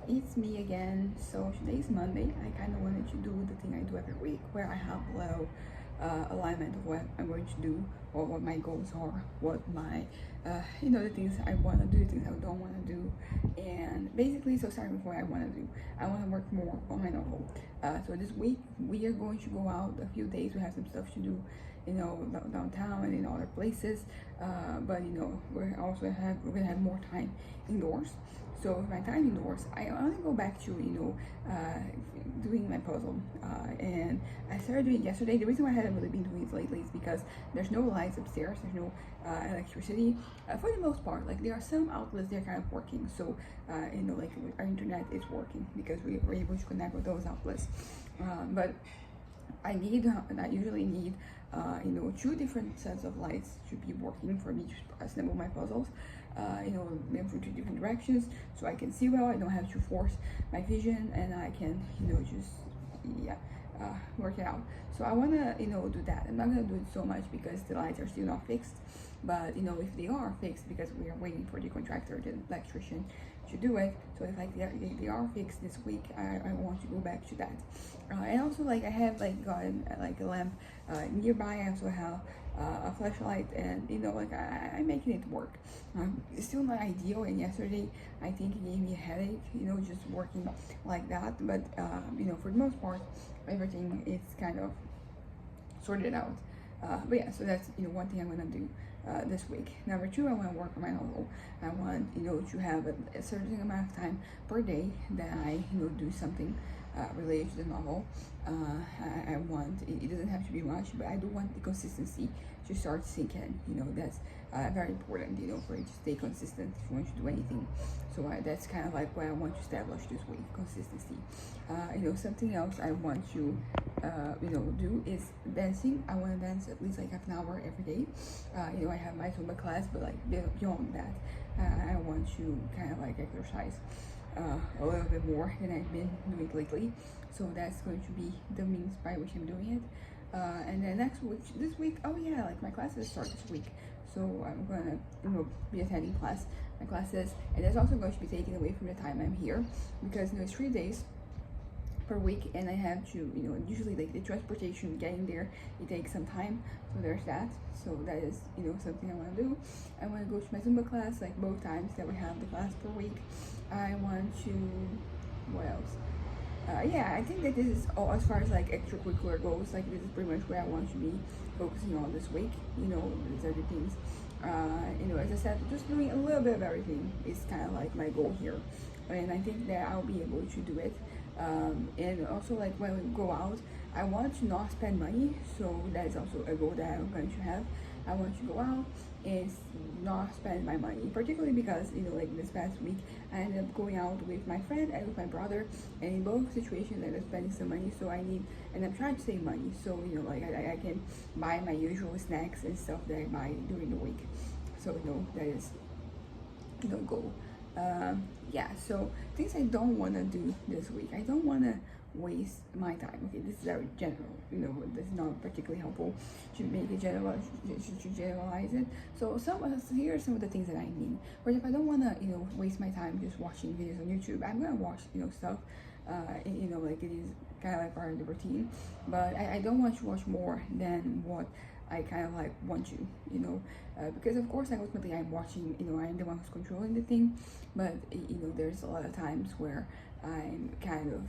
It's me again. So today's Monday. I kind of wanted to do the thing I do every week where I have a little alignment of what I'm going to do, or what my goals are, what my, the things I want to do, the things I don't want to do. And basically, so starting with what I want to do, I want to work more on my novel. So this week, we are going to go out a few days. We have some stuff to do, downtown and in other places. But we're gonna have more time indoors. So with my time indoors, I only go back to doing my puzzle, and I started doing it yesterday. The reason why I haven't really been doing it lately is because there's no lights upstairs, there's no electricity for the most part. Like there are some outlets they're kind of working, so like our internet is working because we were able to connect with those outlets. But I usually need, two different sets of lights to be working for me to assemble my puzzles. Them from two different directions, so I can see well. I don't have to force my vision, and I can, just work it out. So I wanna, do that. I'm not gonna do it so much because the lights are still not fixed. But if they are fixed, because we are waiting for the contractor, the electrician, to do it. So if like they are fixed this week, I want to go back to that. And also like I have like gotten like a lamp nearby. I also have a flashlight, and I'm making it work. It's still not ideal, and yesterday I think it gave me a headache, just working like that. But for the most part, everything is kind of sorted out. But yeah, so that's one thing I'm gonna do this week. Number two, I want to work on my novel. I want to have a certain amount of time per day that I do something related to the novel. I want it doesn't have to be much, but I do want the consistency to start sinking. That's very important. For you to stay consistent if you want to do anything. So that's kind of like what I want to establish this week: consistency. Something else I want to do is dancing. I want to dance at least like half an hour every day. I have my Zumba class, but like beyond that, I want to kind of like exercise a little bit more than I've been doing lately. So that's going to be the means by which I'm doing it. And then this week, oh yeah, like my classes start this week. So I'm gonna, be attending my classes, and that's also going to be taken away from the time I'm here, because it's 3 days per week, and I have to, usually like the transportation getting there, it takes some time. So there's that. So that is, something I want to do. I want to go to my Zumba class like both times that we have the class per week. I want to, what else? I think that this is all as far as like extracurricular goes. Like this is pretty much where I want to be focusing on this week. These are the things. As I said, just doing a little bit of everything is kind of like my goal here, and I think that I'll be able to do it. And also like when we go out, I want to not spend money, so that is also a goal that I'm going to have. I want to go out and not spend my money, particularly because like this past week I ended up going out with my friend and with my brother, and in both situations I was spending some money. So and I'm trying to save money, so like I can buy my usual snacks and stuff that I buy during the week. So that is goal. So things I don't want to do this week. I don't want to waste my time. Okay, this is very general. This is not particularly helpful to make it general, to generalize it. So here are some of the things that I mean. For example, I don't want to waste my time just watching videos on YouTube. I'm gonna watch stuff. Like it is kind of like part of the routine, but I don't want to watch more than what I kind of like want to, because of course, like ultimately I'm watching, I'm the one who's controlling the thing, but there's a lot of times where I'm kind of,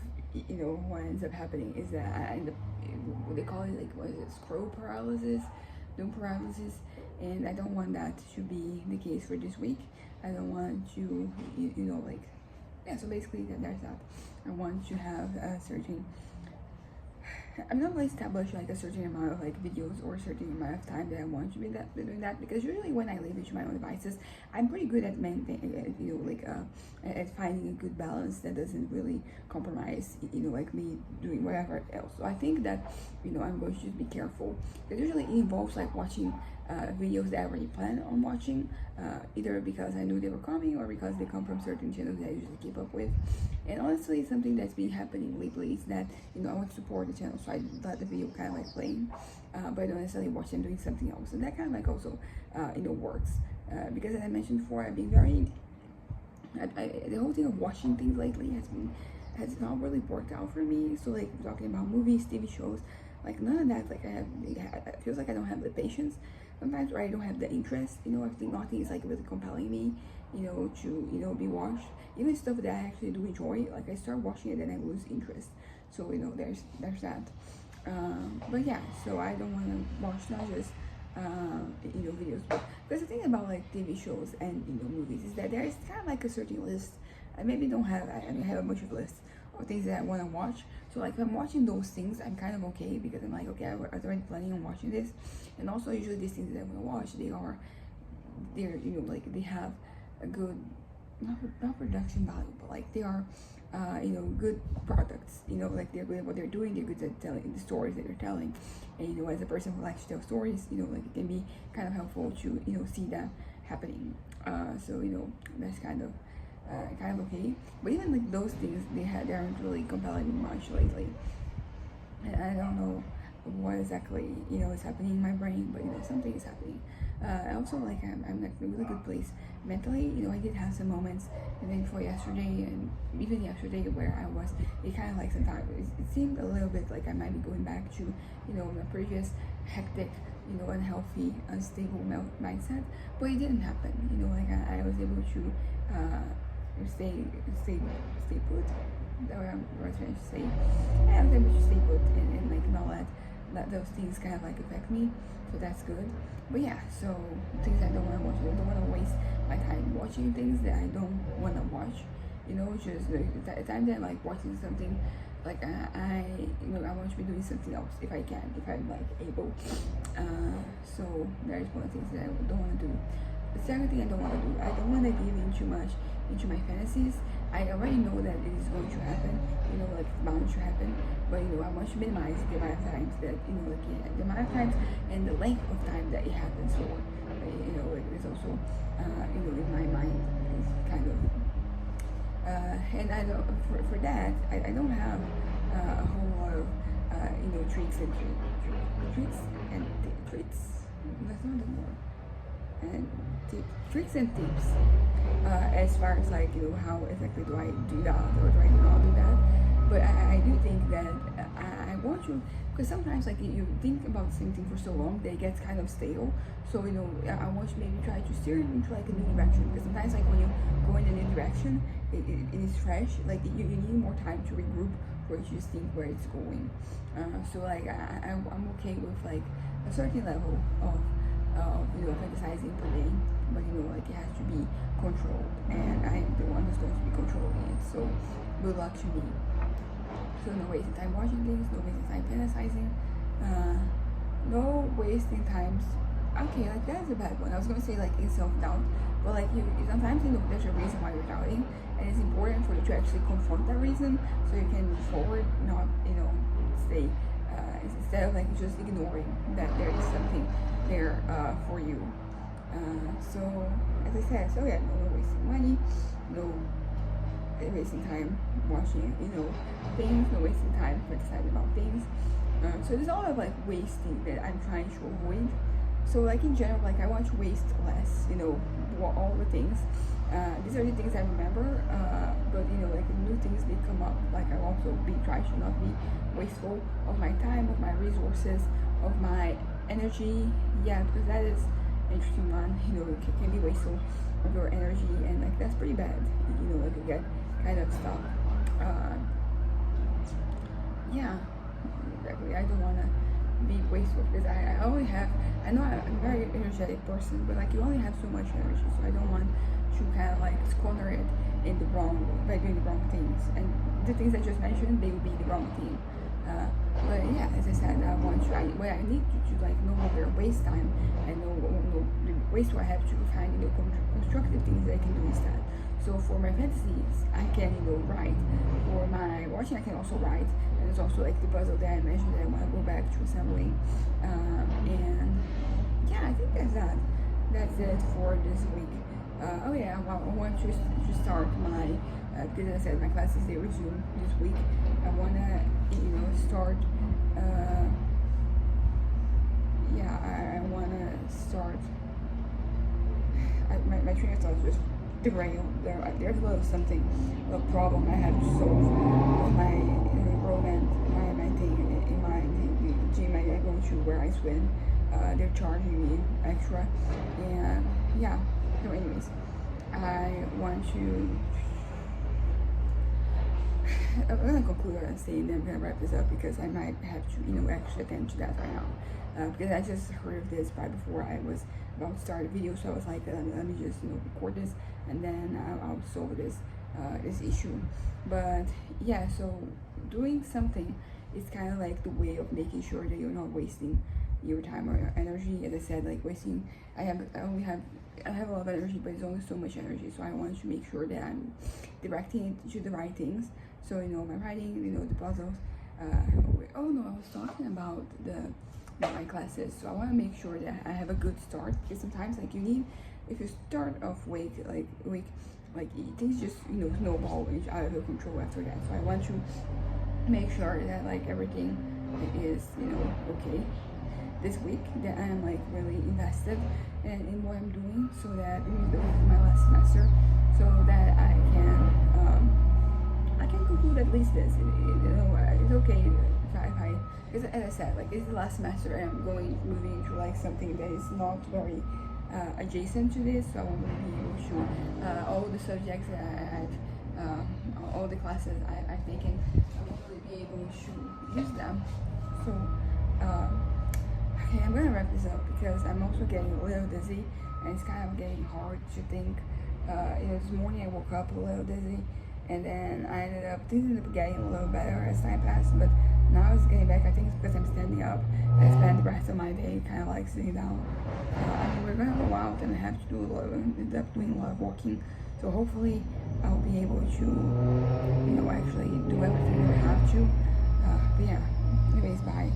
what ends up happening is that I end up, what they call it, like, what is it, scroll paralysis, doom paralysis, and I don't want that to be the case for this week. I don't want to, so basically there's that. I want to have a certain, I'm not like establish like a certain amount of like videos or a certain amount of time that I want to be doing that, because usually when I leave it to my own devices, I'm pretty good at maintaining, at finding a good balance that doesn't really compromise, like me doing whatever else. So I think that, I'm going to just be careful, because usually it involves like watching videos that I already plan on watching, either because I knew they were coming or because they come from certain channels that I usually keep up with. And honestly, something that's been happening lately is that I want to support the channel, so I let the video kind of like playing, but I don't necessarily watch them doing something else, and that kind of like also works, because as I mentioned before, I've been very the whole thing of watching things lately has not really worked out for me. So like talking about movies, TV shows, like none of that. Like it feels like I don't have the patience sometimes, or I don't have the interest. I think nothing is like really compelling me, to be watched. Even stuff that I actually do enjoy, like I start watching it and I lose interest. So there's that. But yeah, so I don't want to watch not just videos. Because the thing about like TV shows and movies is that there is kind of like a certain list. I maybe don't have. I have a bunch of lists of things that I want to watch. So like if I'm watching those things, I'm kind of okay because I'm like, okay, I was already planning on watching this. And also usually these things that I want to watch, they're like they have a good not production value, but like they are good products. Like they're good at what they're doing. They're good at telling the stories that they're telling. And as a person who likes to tell stories, like it can be kind of helpful to see that happening. So that's kind of okay. But even like those things, they aren't really compelling me much lately. And I don't know what exactly is happening in my brain, but something is happening. Also, like I'm like in a really good place mentally. I did have some moments the day before yesterday and even yesterday where it kind of like sometimes it seemed a little bit like I might be going back to my previous hectic, unhealthy, unstable mindset, but it didn't happen. Like I was able to stay put. That what I was trying to say. I was able to stay put and like not let those things kind of like affect me. So that's good. But yeah, so things I don't want to watch. I don't want to waste my time watching things that I don't want to watch. Just the time that I'm like watching something, like I want to be doing something else if I can, if I'm like able. So that is one of the things that I don't want to do. The second thing I don't want to do, I don't want to give in too much into my fantasies. I already know that it is going to happen, like it's bound to happen, but I want to minimize the amount of times that, like the amount of times and the length of time that it happens for, like it's also, in my mind, it's kind of, and I don't, for that, I don't have a whole lot of, tricks and treats, that's not the word, and tricks and tips. As far as like how exactly do I do that or do I not do that, but I do think that I want to, because sometimes like you think about the same thing for so long that it gets kind of stale. So I want to maybe try to steer it into like a new direction, because sometimes like when you go in a new direction, it is fresh. Like you need more time to regroup for it to just think where it's going. So like I'm okay with like a certain level of fantasizing per day, but like it has to be controlled, and I am the one who's going to be controlling it. So good luck to me. So no wasting time watching things, no wasting time fantasizing, no wasting times. Okay, like that's a bad one. I was gonna say like in self-doubt, but like you sometimes there's a reason why you're doubting, and it's important for you to actually confront that reason so you can move forward, not stay instead of like just ignoring that there is something there for you. So as I said, so yeah, no wasting money, no wasting time watching things, no wasting time fantasizing about things. So there's a lot of like wasting that I'm trying to avoid. So like in general, like I want to waste less, all the things. These are the things I remember, but like new things they come up. Like I also try to not be wasteful of my time, of my resources, of my energy. Yeah, because that is interesting one. It can be wasteful of your energy, and like that's pretty bad. Like you get kind of stuck. Yeah, exactly. I don't wanna be wasteful because I only have. I know I'm a very energetic person, but like you only have so much energy, so I don't want to kind of like squander it in the wrong by doing the wrong things. And the things I just mentioned, they will be the wrong thing. But yeah, as I said, I want to. What I need to like no longer waste time and no waste what I have to find constructive things that I can do instead. So for my fantasies, I can write. For my watching, I can also write. And there's also like the puzzle that I mentioned that I want to go back to assembling. And yeah, I think that's it for this week. Oh yeah, I want to start my because as I said, my classes they resume this week. I wanna start. I wanna start. My train of thought just derailed. There's a little something, a problem I have to solve with my enrollment, my thing in my the gym I go to where I swim. They're charging me extra, and yeah. So, anyways, I want to. I'm gonna conclude what I'm saying, then I'm gonna wrap this up because I might have to, actually attend to that right now. Because I just heard of this right before I was about to start a video, so I was like, let me just, record this, and then I'll solve this issue. But yeah, so doing something is kind of like the way of making sure that you're not wasting your time or energy. As I said, like wasting. I have a lot of energy, but it's only so much energy. So I want to make sure that I'm directing it to the right things. So my writing, the puzzles. Oh no, I was talking about my classes. So I want to make sure that I have a good start, because sometimes like you need, if you start off weak, like things just snowball out of your control after that. So I want to make sure that like everything is okay this week, that I am like really invested in what I'm doing, so that this is my last semester, so that I can conclude at least this. It's okay if I because as I said, like, this is the last semester and I'm moving into like something that is not very adjacent to this, so I want to be able to all the subjects that all the classes I've taken, I want to be able to use them. So okay, I'm gonna wrap this up because I'm also getting a little dizzy and it's kind of getting hard to think. This morning I woke up a little dizzy, and then I ended up getting a little better as time passed, but now it's getting back. I think it's because I'm standing up. I spend the rest of my day kind of like sitting down. We're gonna go out and I have to end up doing a lot of walking, so hopefully I'll be able to actually do everything that I have to. But yeah, anyways, bye.